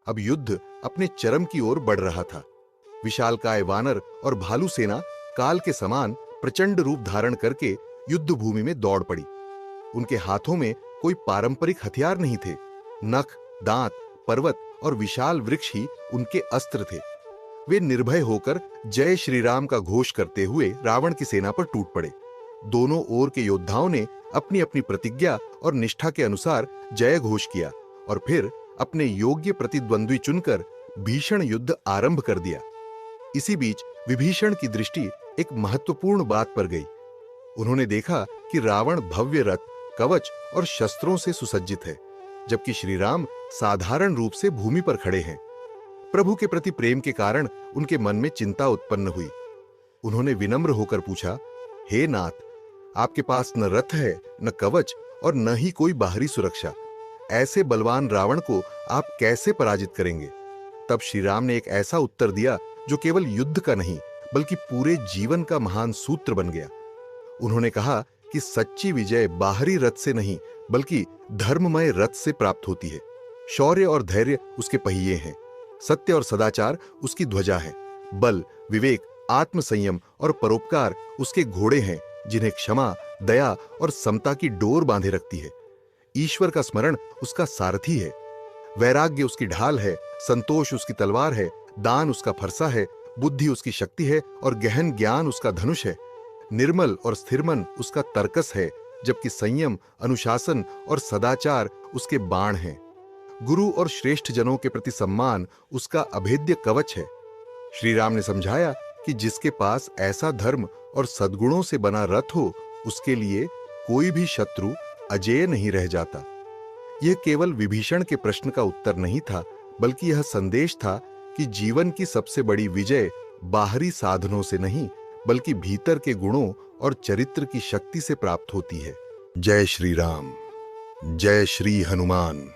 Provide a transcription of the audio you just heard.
अब युद्ध अपने चरम की ओर बढ़ रहा था। विशालकाय वानर और भालू सेना काल के समान प्रचंड रूप धारण करके युद्ध भूमि में दौड़ पड़ी। उनके हाथों में कोई पारंपरिक हथियार नहीं थे। नख, दांत, पर्वत और विशाल वृक्ष ही उनके अस्त्र थे। वे निर्भय होकर जय श्री राम का घोष करते हुए रावण की सेना पर टूट पड़े। दोनों ओर के योद्धाओं ने अपनी अपनी प्रतिज्ञा और निष्ठा के अनुसार जय घोष किया और फिर अपने योग्य प्रतिद्वंद्वी चुनकर भीषण युद्ध आरंभ कर दिया। इसी बीच विभीषण की दृष्टि एक महत्वपूर्ण बात पर गई। उन्होंने देखा कि रावण भव्य रथ, कवच और शस्त्रों से सुसज्जित है, जबकि श्री राम साधारण रूप से भूमि पर खड़े हैं। प्रभु के प्रति प्रेम के कारण उनके मन में चिंता उत्पन्न हुई। उन्होंने विनम्र होकर पूछा, हे नाथ, आपके पास न रथ है, न कवच और न ही कोई बाहरी सुरक्षा। ऐसे बलवान रावण को आप कैसे पराजित करेंगे? तब श्री राम ने एक ऐसा उत्तर दिया जो केवल युद्ध का नहीं बल्कि पूरे जीवन का महान सूत्र बन गया। उन्होंने कहा कि सच्ची विजय बाहरी रथ से नहीं बल्कि धर्ममय रथ से प्राप्त होती है। शौर्य और धैर्य उसके पहिए हैं, सत्य और सदाचार उसकी ध्वजा है, बल, विवेक, आत्मसंयम और परोपकार उसके घोड़े हैं, जिन्हें क्षमा, दया और समता की डोर बांधे रखती है। ईश्वर का स्मरण उसका सारथी है, वैराग्य उसकी ढाल है, संतोष उसकी तलवार है, दान उसका फरसा है, बुद्धि उसकी शक्ति है और गहन ज्ञान उसका धनुष है। निर्मल और स्थिर मन उसका तर्कस है, जबकि संयम, अनुशासन और सदाचार उसके बाण हैं। गुरु और श्रेष्ठ जनों के प्रति सम्मान उसका अभेद्य कवच है। श्री राम ने समझाया कि जिसके पास ऐसा धर्म और सद्गुणों से बना रथ हो, उसके लिए कोई भी शत्रु अजेय नहीं रह जाता। यह केवल विभीषण के प्रश्न का उत्तर नहीं था, बल्कि यह संदेश था कि जीवन की सबसे बड़ी विजय बाहरी साधनों से नहीं बल्कि भीतर के गुणों और चरित्र की शक्ति से प्राप्त होती है। जय श्री राम। जय श्री हनुमान।